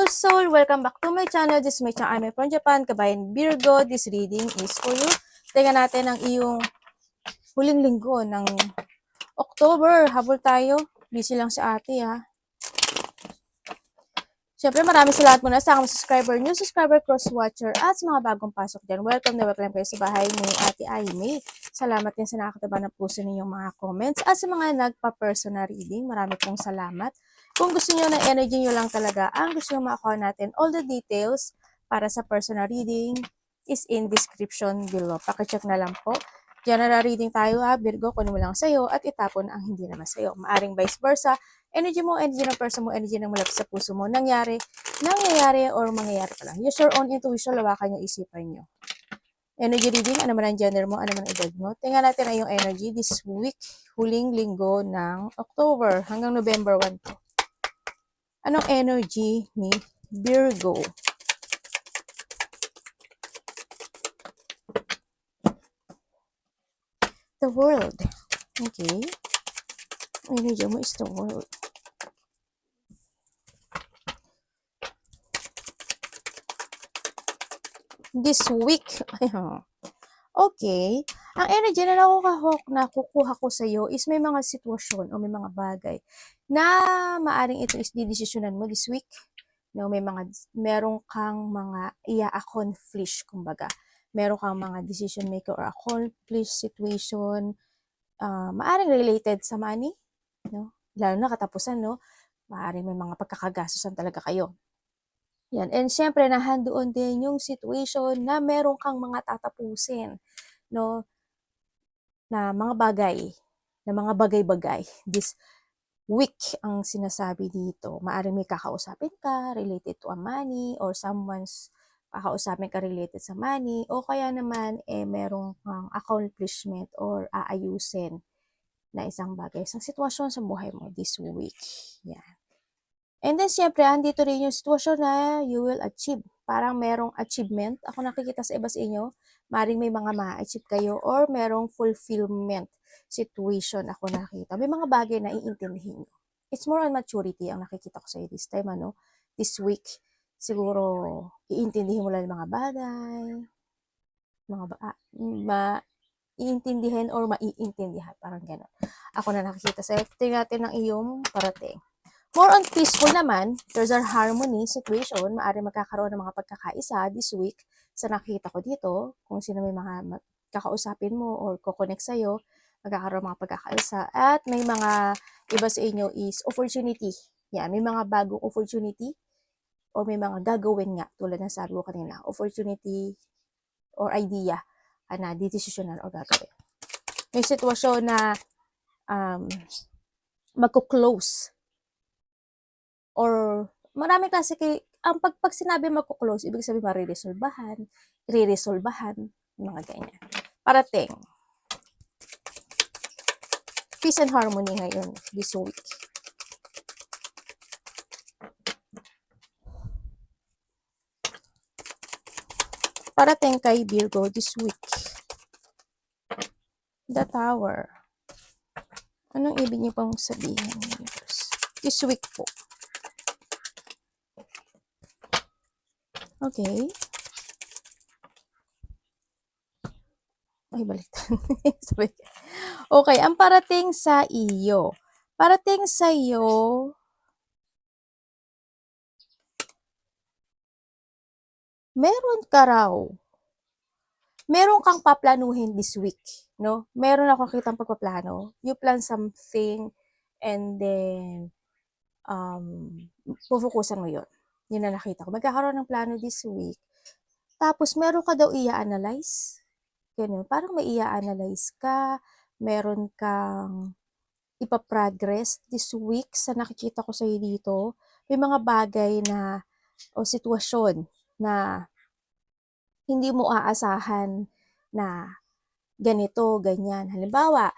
Hello soul! Welcome back to my channel. This is my channel. I'm from Japan, kabayan Virgo. This reading is for you. Tingnan natin ang iyong huling linggo ng October. Habol tayo. Busy lang si ate ha. Siyempre maraming salamat muna sa aking subscriber, new subscriber, cross-watcher, at sa mga bagong pasok dyan. Welcome na welcome kayo sa bahay ni Ate Aimee. Salamat din sa nakakataba ng puso ninyong mga comments. At sa mga nagpa-personal reading, marami pong salamat. Kung gusto niyo na energy niyo lang talaga, ang gusto niyo makakuha natin, all the details para sa personal reading is in description below. Pakicheck na lang po. General reading tayo ha, Virgo, kunin mo lang sa'yo at itapon ang hindi naman sa'yo. Maaring vice versa. Energy mo, energy ng person mo, energy ng malapit sa puso mo, nangyayari, or mangyayari pa lang. Use your own intuition, lawakan yung isipan nyo. Energy reading, ano man ang gender mo, ano man ang edad mo. Tingnan natin ang iyong energy this week, huling linggo ng October hanggang November 1 to. Anong energy ni Virgo? The world. Okay. Energy mo is the world. This week. Okay. Ang energy na nakukuha ko sa iyo is may mga sitwasyon o may mga bagay na maaring ito is didesisyonan mo this week. No, meron kang mga i-accomplish, kumbaga. Meron kang mga decision maker or accomplish situation, maaring related sa money, no? Lalo na katapusan, no? Maaring may mga pagkakagastusan talaga kayo. Yan. And syempre, nahandoon din yung situation na meron kang mga tatapusin, no? Na mga bagay-bagay. This week ang sinasabi dito. Maaring may kakausapin ka related to a money or someone's kakausapin ka related sa money o kaya naman merong kang accomplishment or aayusin na isang bagay, isang sitwasyon sa buhay mo this week. Yan. And then, siyempre, andito rin yung sitwasyon na you will achieve. Parang merong achievement. Ako nakikita sa iba sa inyo, maring may mga ma-achieve kayo or merong fulfillment situation ako nakita. May mga bagay na iintindihin nyo. It's more on maturity ang nakikita ko sa iyo this time, this week. Siguro, iintindihin mo lang yung mga bagay, iintindihin or maiintindihan. Parang gano'n. Ako na nakikita sa iyo. Tingnan natin ang iyong parating. More on peaceful naman, there's a harmony situation, maaari magkakaroon ng mga pagkakaisa this week sa nakikita ko dito, kung sino may mga kakausapin mo or kukonek sa'yo, magkakaroon ng mga pagkakaisa. At may mga iba sa inyo is opportunity. Yan, may mga bagong opportunity o may mga gagawin nga, tulad ng sabi ko kanina, opportunity or idea na di-decisionan o gagawin. May sitwasyon na magko-close or maraming klase ang pag sinabi magko-close, ibig sabihin re-resolbahan, mga ganyan. Parating. Peace and harmony ngayon, this week. Parating kay Virgo this week. The Tower. Anong ibig niyo pang sabihin? This week po. Okay. Ay, baliktad. Okay, ang parating sa iyo. Parating sa iyo, meron kang paplanuhin this week, no? Meron ako kitang pagpaplano. You plan something and then pufukusan mo yun. Yun na nakita ko. Magkakaroon ng plano this week. Tapos, meron ka daw i-analyze. Ganun. Parang may i-analyze ka. Meron kang ipaprogress this week sa nakikita ko sa iyo dito. May mga bagay na o sitwasyon na hindi mo aasahan na ganito, ganyan. Halimbawa,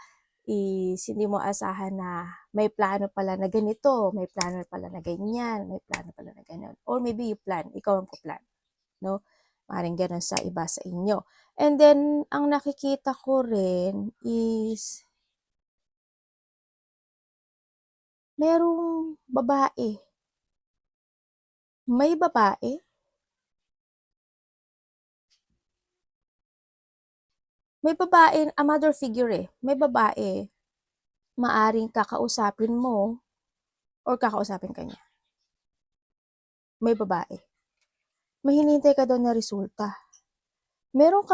hindi mo asahan na may plano pala na ganito, may plano pala na ganyan, may plano pala na ganyan. Or maybe you plan, ikaw ang plan, no? Maring ganun sa iba sa inyo. And then, ang nakikita ko rin is merong babae May babae? May babae, a mother figure eh. May babae, maaring kakausapin mo or kakausapin ka niya. May babae. May hinihintay ka daw na resulta. Merong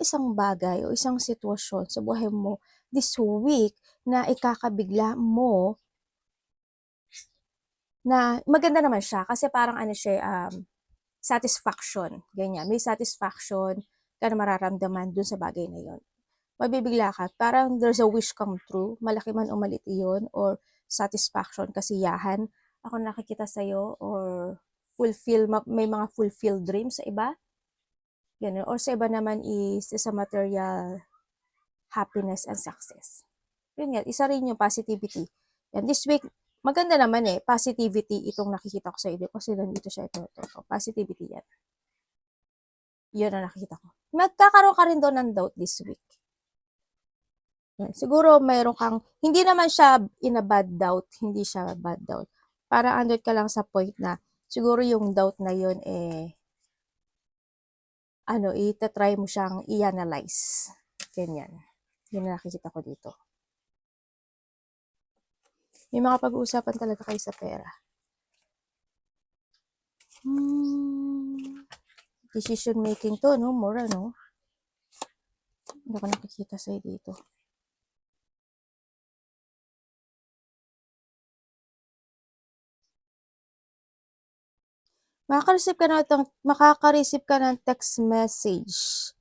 isang bagay o isang sitwasyon sa buhay mo this week na ikakabigla mo na maganda naman siya kasi parang ano siya, satisfaction, ganyan. May satisfaction ka na mararamdaman dun sa bagay na yon. Mabibigla ka, parang there's a wish come true, malaki man o maliit yun, or satisfaction, kasiyahan, ako nakikita sa'yo, or may mga fulfilled dreams sa iba, ganun. Or sa iba naman is sa material happiness and success. Yun nga, isa rin yung positivity. And this week, maganda naman eh, positivity itong nakikita ko sa iyo kasi nandito siya, ito. Positivity yan. Yun ang nakikita ko. Magkakaroon ka rin doon ng doubt this week. Yan. Siguro mayroon kang, hindi naman siya in a bad doubt, hindi siya bad doubt. Para andun ka lang sa point na, siguro yung doubt na yun eh, itatry mo siyang i-analyze. Ganyan. Yun ang nakikita ko dito. May mga pag-uusapan talaga kayo sa pera. Decision making to, no? More, no? Hindi ko nakikita sa'yo dito. Makaka-receive ka ng text message.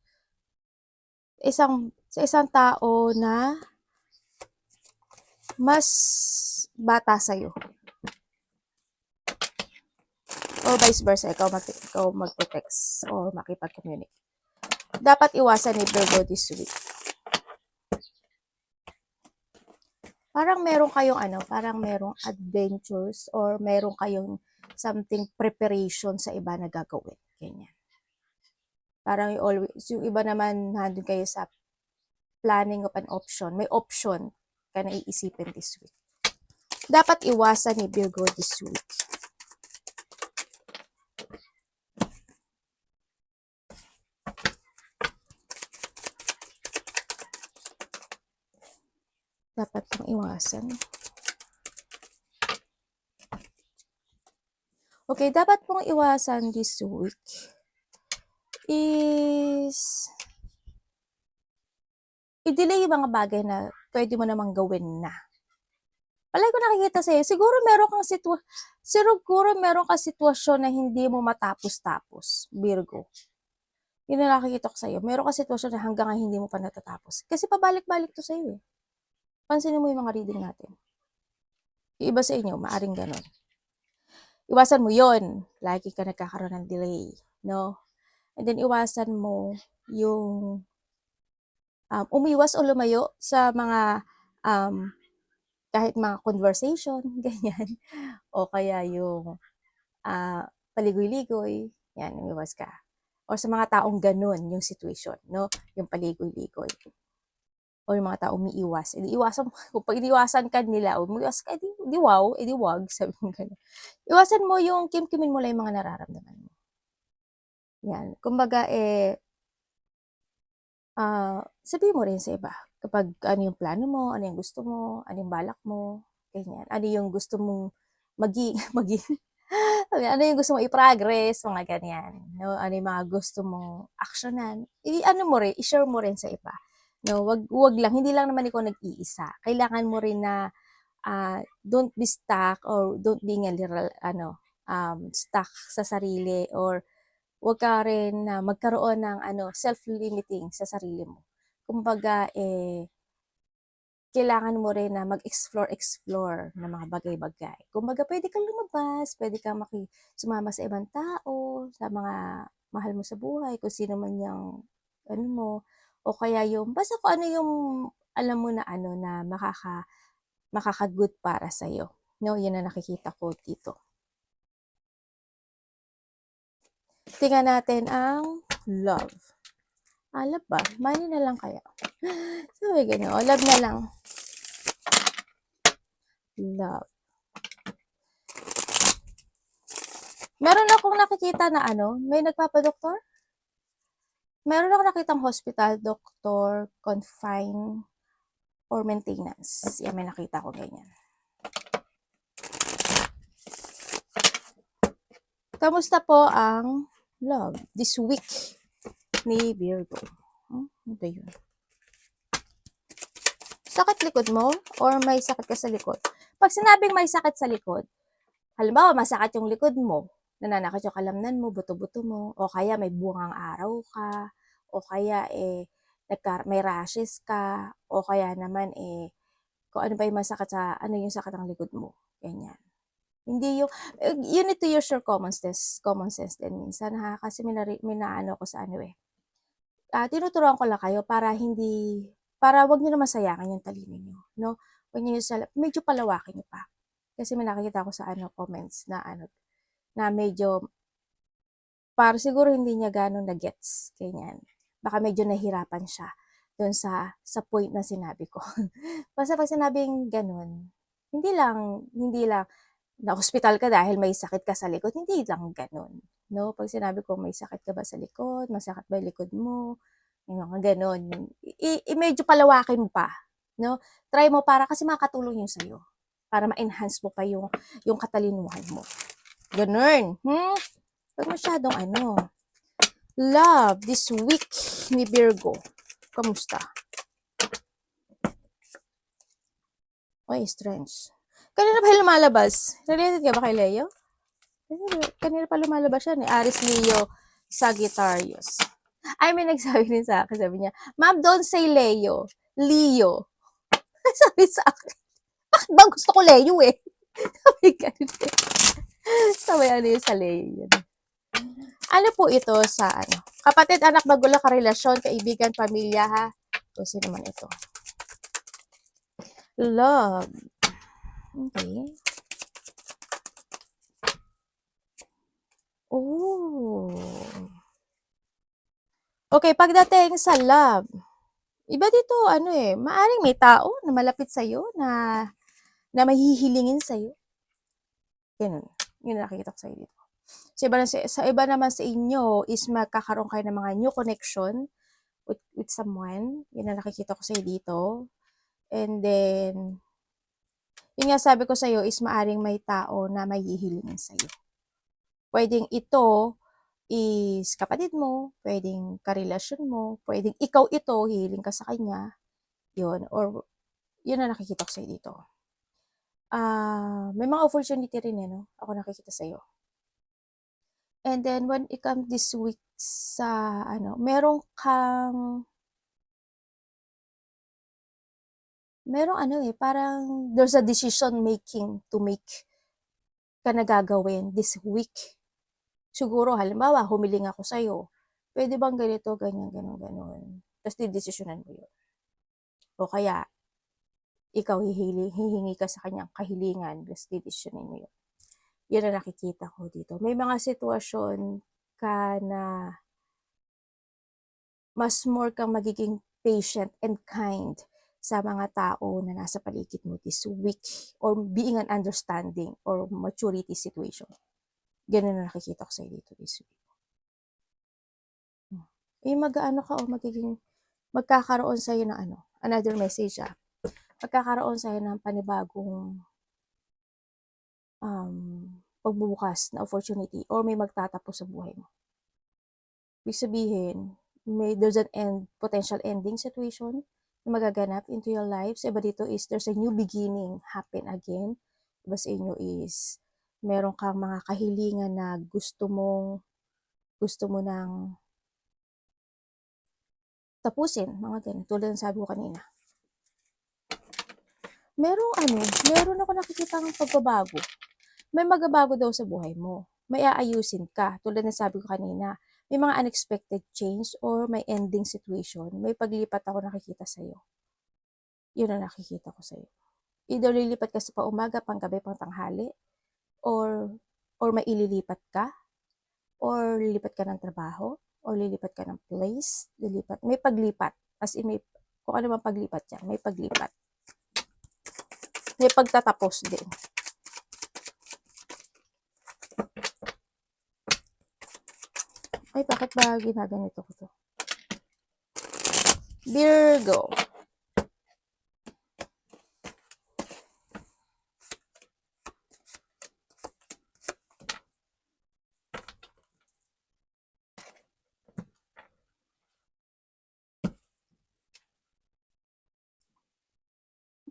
Sa isang tao na mas bata sa'yo. Or vice versa, ikaw magte-text or makipag-communicate. Dapat iwasan ni Virgo this week. Parang meron kayong adventures or meron kayong something preparation sa iba na gagawin. Ganyan. Parang yung iba naman nandun kayo sa planning of an option. May option ka na iisipin this week. Dapat iwasan ni Virgo this week. Dapat pong iwasan. Okay, dapat pong iwasan this week is i-delay yung mga bagay na pwede mo namang gawin na. Palagi ko nakikita sa'yo, siguro meron kang sitwasyon na hindi mo matapos-tapos, Virgo. Yun ang nakikita ko sa'yo. Meron kang sitwasyon na hanggang hindi mo pa natatapos. Kasi pabalik-balik to sa'yo eh. Pansinin mo yung mga reading natin. Yung iba sa inyo, maaring ganon. Iwasan mo yon. Lagi ka nagkakaroon ng delay, no? And then iwasan mo yung umiwas o lumayo sa mga kahit mga conversation, ganyan. O kaya yung paligoy-ligoy, yan, umiwas ka. O sa mga taong ganun yung situation, no? Yung paligoy-ligoy. O yung mga taong umiiwas. Kung pag iniwasan ka nila, umiwas ka, di wag, sabi mo gano'n. Iwasan mo yung kimkimin mo lang yung mga nararamdaman mo. Yan. Kumbaga, sabihin mo rin sa iba kapag ano yung plano mo, ano yung gusto mo, ano yung balak mo, ganyan. Ano yung gusto mong maging, ano yung gusto mong i-progress, mga ganyan. No? Ano yung mga gusto mong aksyonan. I-share mo rin sa iba. No, wag lang, hindi lang naman ikaw nag-iisa. Kailangan mo rin na don't be stuck or don't be a little stuck sa sarili or wag ka rin na magkaroon ng self-limiting sa sarili mo. Kumbaga kailangan mo rin na mag-explore ng mga bagay-bagay. Kumbaga pwede kang lumabas, pwede kang sumama sa ibang tao, sa mga mahal mo sa buhay, kung sino man yung mo, o kaya yung basta kung ano yung alam mo na na makaka-good para sa iyo. No, yun ang nakikita ko dito. Tingnan natin ang love. Love ba? Money na lang kaya. Sabi gano'n. Love na lang. Love. Meron akong nakikita na may nagpapadoktor. Meron akong nakitang hospital, doctor, confine, or maintenance. Yan, may nakita ko ganyan. Kamusta po ang love this week ni Virgo? Ano ba yun? Sakit likod mo? Or may sakit ka sa likod? Pag sinabing may sakit sa likod, halimbawa masakit yung likod mo, nananakit yung kalamnan mo, buto-buto mo, o kaya may bungang araw ka, o kaya may rashes ka, o kaya naman kung ano ba yung masakit sa, ano yung sakit ng likod mo. Ganyan. Hindi yung, you need to use your common sense din minsan ha, kasi minaano ko sa tinuturuan ko lang kayo para wag niyo naman sayangin yung talino niyo, no? Wag niyo medyo palawakin niyo pa. Kasi may nakikita ko sa comments na medyo, para siguro hindi niya gano'n na-gets, ganyan. Baka medyo nahihirapan siya doon sa point na sinabi ko. Basta pag sinabing gano'n, hindi lang na-hospital ka dahil may sakit ka sa likod, hindi lang gano'n. No? Pag sinabi ko may sakit ka ba sa likod, masakit ba yung likod mo, yung mga gano'n. Medyo palawakin mo pa. No? Try mo kasi makatulong yun sa'yo. Para ma-enhance mo pa yung katalinuhan mo. Ganun. Huwag masyadong Love this week ni Virgo. Kamusta? Ay, strange. Kanina pa lumalabas. Related ka ba kay Leo? Kanina pa lumalabas siya ni Aries, Leo, Sagittarius. Ay, may nagsabi din sa akin. Sabi niya, Ma'am, don't say Leo. Leo. Sabi sa akin, bakit ba gusto ko Leo eh? Sabi ganun eh. Sabi yun sa Leo yun. Ano po ito sa kapatid, anak, magulang, karelasyon, kaibigan, pamilya ha? O sino man ito? Love. Okay. Oh. Okay, pagdating sa love, iba dito, maaring may tao na malapit sa'yo na mahihilingin sa'yo. Ganun. Yun nakikita ko sa'yo dito. Sa iba naman sa inyo is magkakaroon kayo ng mga new connection with someone. Yun ang nakikita ko sa'yo dito. And then, yun nga sabi ko sa'yo is maaring may tao na mahihilingin sa'yo. Pwedeng ito is kapatid mo, pwedeng karelasyon mo, pwedeng ikaw ito, hihiling ka sa kanya. Yun. Or, yun ang nakikita ko sa'yo dito. May mga opportunity rin no? Ako nakikita sa'yo. And then, when it comes this week sa, merong parang there's a decision making to make ka na gagawin this week. Siguro, halimbawa, humiling ako sa'yo. Pwede bang ganito, ganyan, ganon. Tapos, didesisyonan mo yun. O kaya, ikaw hihingi ka sa kanyang kahilingan, tapos didesisyonin mo yun. Yun ang nakikita ko dito. May mga sitwasyon ka na mas more kang magiging patient and kind sa mga tao na nasa paligid mo this week, or being an understanding or maturity situation. Ganun na nakikita ko sa'yo dito this week. Magkakaroon sa'yo ng another message magkakaroon sa'yo ng panibagong pagbubukas na opportunity, or may magtatapos sa buhay mo. Ibig sabihin, there's an potential ending situation na magaganap into your life. Sa iba dito is there's a new beginning happen again. Iba sa inyo is meron kang mga kahilingan na gusto mo nang tapusin, mga ganun. Tulad ng sabi ko kanina. Meron ako nakikita ng pagbabago. May magbabago daw sa buhay mo. May aayusin ka. Tulad ng sabi ko kanina, may mga unexpected change or may ending situation. May paglipat ako nakikita sa'yo. Yun ang nakikita ko sa'yo. Either lilipat ka sa paumaga, panggabi, pangtanghali, or may ililipat ka, or lilipat ka ng trabaho, or lilipat ka ng place, may paglipat. As in, kung ano man paglipat yan, may paglipat. May pagtatapos din. Ay, bakit ba ginaganito ko to? Virgo.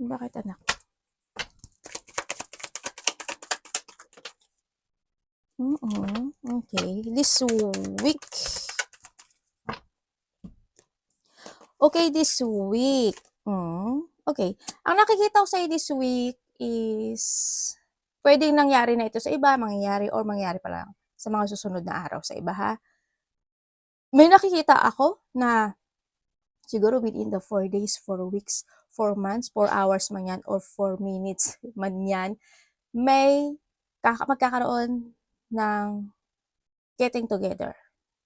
Bakit anak? Okay, this week. Okay, this week. Okay. Ang nakikita ko sa'yo this week is pwedeng nangyari na ito sa iba, mangyayari or mangyayari pa lang sa mga susunod na araw sa iba, ha? May nakikita ako na siguro within the 4 days, 4 weeks, 4 months, 4 hours man yan, or 4 minutes man yan, may magkakaroon ng getting together.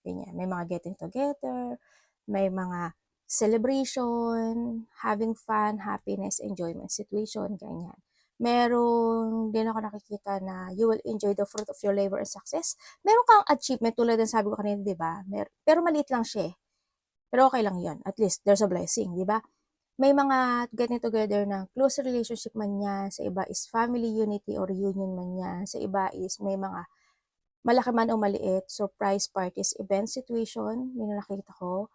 Ganyan. May mga getting together, may mga celebration, having fun, happiness, enjoyment situation, ganyan. Meron din ako nakikita na you will enjoy the fruit of your labor and success. Meron kang achievement tulad ng sabi ko kanina, di ba? Pero maliit lang siya. Pero okay lang yun. At least there's a blessing, di ba? May mga getting together na close relationship man yan, sa iba is family unity or reunion man yan, sa iba is may mga malaki man o maliit, surprise parties, event situation, yun ang nakita ko,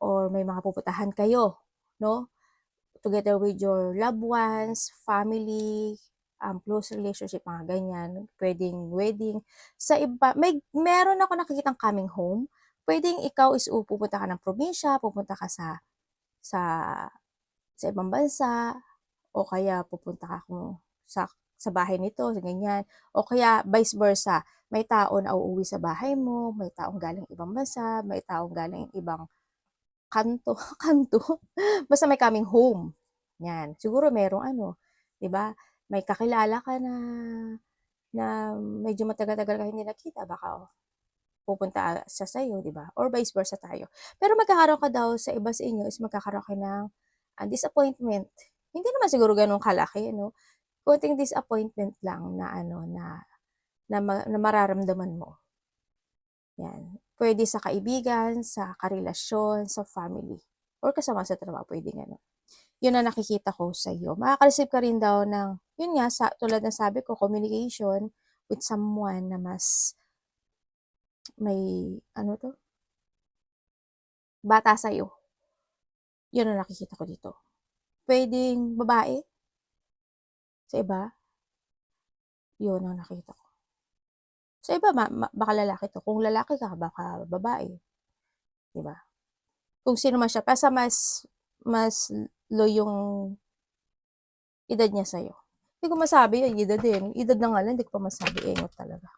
or may mga pupuntahan kayo, no? Together with your loved ones, family, close relationship, mga ganyan, pwedeng wedding. Sa iba, meron ako nakikitang coming home, pwedeng ikaw is pupunta ka ng probinsya, pupunta ka sa sa ibang bansa, o kaya pupunta ka sa bahay nito, ganyan. O kaya vice versa, may tao na uuwi sa bahay mo, may taong galing ibang bansa, may taong galing ibang kanto, kanto, basta may coming home. Yan. Siguro merong 'di ba? May kakilala ka na medyo matagal-tagal ka hindi nakita, baka pupunta siya sa'yo, 'di ba? Or vice versa tayo. Pero magkakaroon ka daw sa iba sa inyo is magkakaroon ka ng disappointment. Hindi naman siguro gano'n kalaki, no? Konting disappointment lang na na mararamdaman mo. Yan. Pwede sa kaibigan, sa karelasyon, sa family, or kasama sa trabaho, pwede gano'n. Yun ang nakikita ko sa iyo. Makaka-receive ka rin daw ng, yun nga, tulad ng sabi ko, communication with someone na mas may, bata sa'yo. Yun ang nakikita ko dito. Pwedeng babae sa iba. Yun ang nakita ko. Sa iba, baka lalaki to. Kung lalaki ka, baka babae. Diba? Kung sino man siya, basta mas low yung edad niya sa'yo. Hindi ko masabi yun, edad din. Edad na nga lang, hindi ko pa masabi. Engot talaga.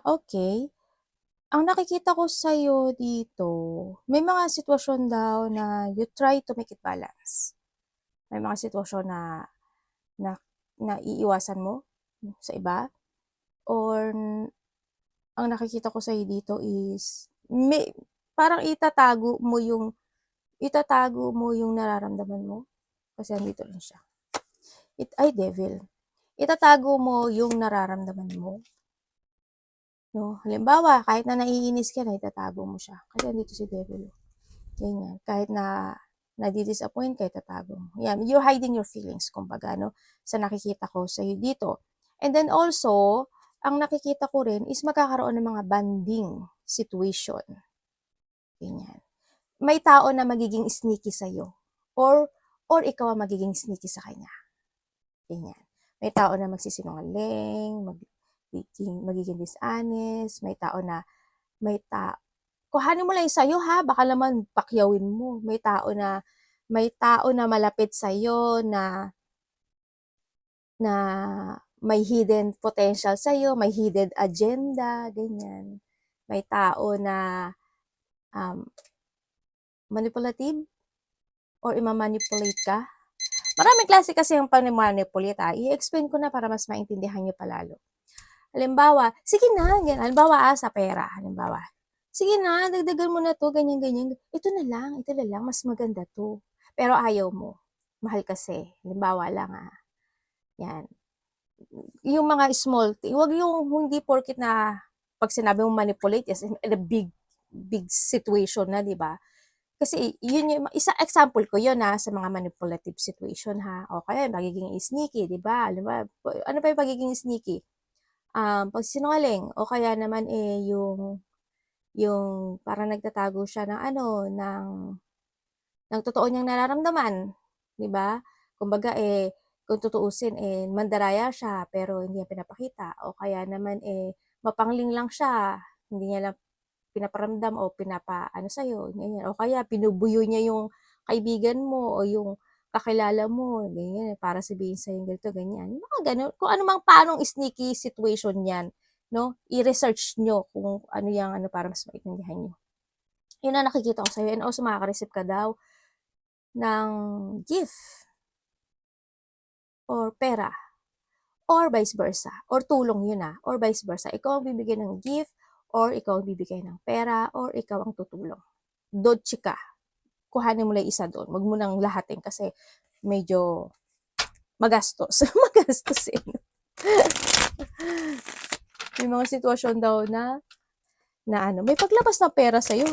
Okay. Ang nakikita ko sa'yo dito, may mga sitwasyon daw na you try to make it balance. May mga sitwasyon na iiwasan mo sa iba, or ang nakikita ko sa'yo dito is parang itatago mo yung nararamdaman mo. Kasi andito rin siya. Devil. Itatago mo yung nararamdaman mo. No? Halimbawa, kahit na naiinis ka na, itatago mo siya. Kasi andito si Devil. Ganyan. Kahit na nadi-disappoint ka, itatago mo. Yan. You're hiding your feelings, kumbaga, no? Sa nakikita ko sa'yo dito. And then also, ang nakikita ko rin is magkakaroon ng mga bonding situation. Ganyan. May tao na magiging sneaky sa'yo. Or ikaw ang magiging sneaky sa kanya. Ganyan. May tao na magsisinungaling, magiging dishonest, may tao kuhanin mo lang yung sa'yo, ha, baka naman pakyawin mo. May tao na malapit sa'yo na may hidden potential sa'yo, may hidden agenda, ganyan. May tao na manipulative or imamanipulate ka. Maraming klase kasi yung pang-manipulate, i-explain ko na para mas maintindihan nyo palalo. Halimbawa, sige na, ganyan. Halimbawa, sa pera, halimbawa. Sige na, dagdagan mo na to, ganyan, ganyan. Ito na lang, mas maganda to. Pero ayaw mo. Mahal kasi. Halimbawa lang, yan. Yung mga small thing, wag yung hindi porket na pag sinabi mong manipulate is in a big situation na, di ba? Kasi yun yung isa example ko yun sa mga manipulative situation o kaya magiging sneaky, di ba? Ano pa yung pagiging sneaky? Pagsinungaling o kaya naman yung parang nagtatago siya ng ng totoo niyang nararamdaman, 'di ba? Kumbaga kung tutuusin mandaraya siya pero hindi niya pinapakita o kaya naman mapangling lang siya, hindi niya lang pinaparamdam o pinapaano sa'yo, ganyan. O kaya pinubuyo niya yung kaibigan mo o yung kakilala mo, ganyan, para sabihin sa'yo ganito, ganyan. Mga gano'n. Kung ano mang paanong sneaky situation yan, no? I-research nyo kung ano yung para mas maintindihan nyo. Yun ang nakikita ko sa'yo. And also, makaka-receive ka daw ng gift or pera or vice versa. Or tulong yun or vice versa. Ikaw ang bibigyan ng gift or ikaw ang bibigay ng pera or ikaw ang tutulong. Dodge ka. Kuhanin mo lang isa doon. Wag mo nang lahatin kasi medyo magastos. Magastos May mga sitwasyon daw na may paglabas ng pera sa'yo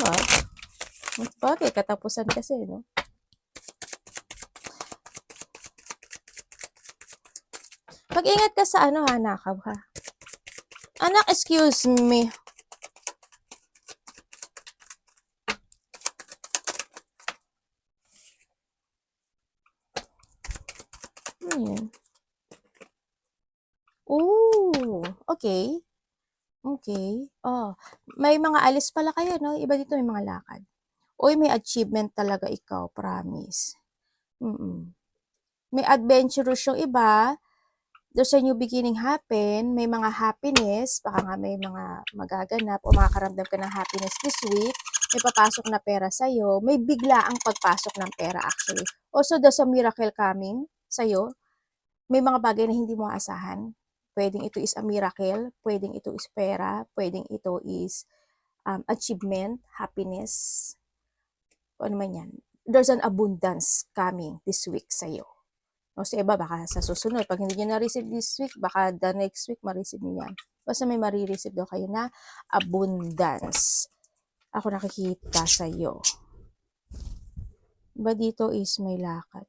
Bakit? Katapusan kasi, no? Mag-ingat ka sa nakaw Anak, excuse me. Yan. Ooh, okay. Okay. May mga alis pala kayo, no? Iba dito may mga lakad. Uy, may achievement talaga ikaw, promise. May adventurous yung iba. There's a new beginning happen. May mga happiness. Baka nga may mga magaganap o makakaramdam ka ng happiness this week. May papasok na pera sa'yo. May bigla ang pagpasok ng pera actually. Also, there's a miracle coming sa'yo. May mga bagay na hindi mo aasahan. Pwedeng ito is a miracle. Pwedeng ito is pera. Pwedeng ito is achievement, happiness. Kung ano man yan. There's an abundance coming this week sa'yo. O sa iba, baka sa susunod. Pag hindi nyo na-receive this week, baka the next week, ma-receive nyo yan. Basta may ma-receive daw kayo na abundance. Ako nakikita sa'yo. Diba dito is may lakad.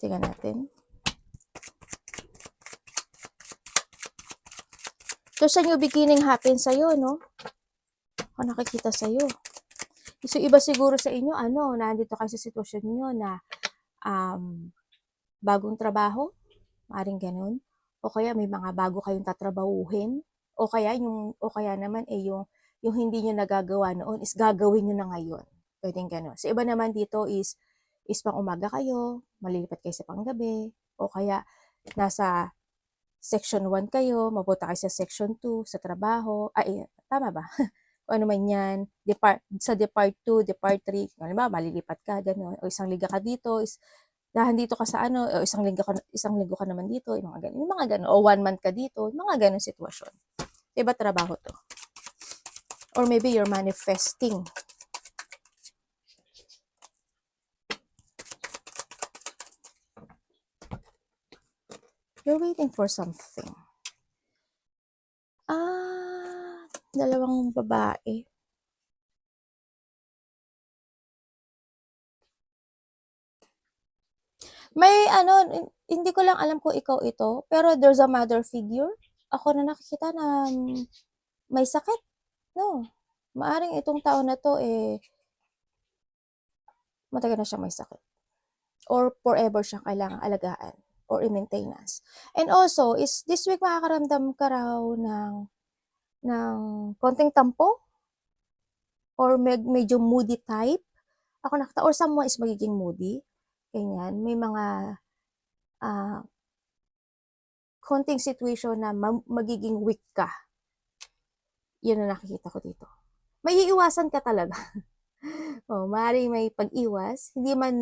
Tingnan natin. So, sa new beginning happen sa'yo, no? Ako nakikita sa'yo. So, iba siguro sa inyo, nandito kayo sa sitwasyon nyo na bagong trabaho, maaaring ganun. O kaya may mga bago kayong tatrabahuhin. O kaya naman yung hindi nyo nagagawa noon is gagawin nyo na ngayon. Pwedeng ganun. Sa iba naman dito is pang umaga kayo, malilipat kayo sa panggabi, o kaya nasa section 1 kayo, mapunta kayo sa section 2 sa trabaho. Tama ba? Kung ano man yan, sa depart 2, depart 3, halimbawa, malilipat ka, gano'n, o isang liga ka dito, dito ka sa o isang linggo ka naman dito, yung mga gano'n, o 1 month ka dito, mga gano'n sitwasyon. Iba trabaho to. Or maybe you're manifesting. You're waiting for something. Dalawang babae. May hindi ko lang alam kung ikaw ito, pero there's a mother figure. Ako na nakikita na may sakit. No. Maaring itong tao na to matagal na siyang may sakit. Or forever siyang kailangang alagaan or i-maintenance. And also, is this week makakaramdam ka raw ng konting tampo? Or medyo moody type? Ako nakita, or someone is magiging moody. Ganyan. May mga konting situation na magiging weak ka. Yun ang nakikita ko dito. May iiwasan ka talaga. Oh, maaaring may pag-iwas, hindi man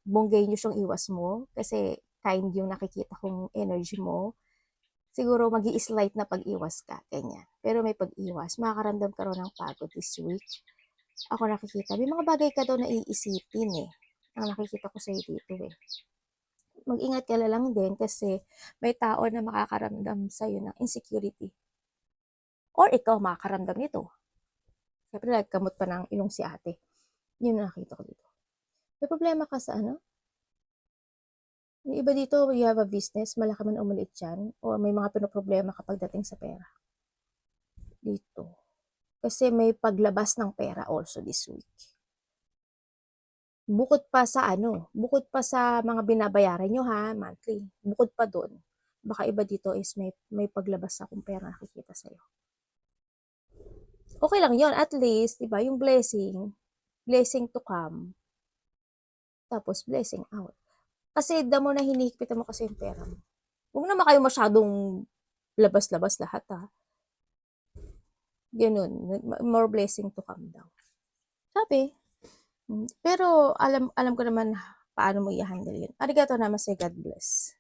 bonggaynous yung iwas mo, kasi kind yung nakikita kong energy mo. Siguro mag-i-slight na pag-iwas ka, ganyan. Pero may pag-iwas, makakaramdam ka raw ng pagod this week. Ako nakikita, may mga bagay ka daw na iisipin eh. Ang nakikita ko sa'yo dito eh. Mag-ingat ka na lang din kasi may tao na makakaramdam sa'yo ng insecurity. Or ikaw makakaramdam nito. Siyempre, nagkamot pa ng ilong si ate. Yun ang nakita ko dito. May problema ka sa ano? Yung iba dito, you have a business, malaki man o maliit yan, o may mga pinoproblema kapag dating sa pera. Dito. Kasi may paglabas ng pera also this week. Bukod pa sa ano, bukod pa sa mga binabayaran nyo ha, monthly. Bukod pa doon. Baka iba dito is may paglabas akong pera nakikita sa'yo. Okay lang yon at least, di ba, yung blessing to come, tapos blessing out. Kasi damo na hinihigpitan mo kasi yung pera mo. Huwag naman kayo masyadong labas-labas lahat ha. Ganun, more blessing to come daw. Sabi, pero alam ko naman paano mo i-handle yun. Arigato naman say God bless.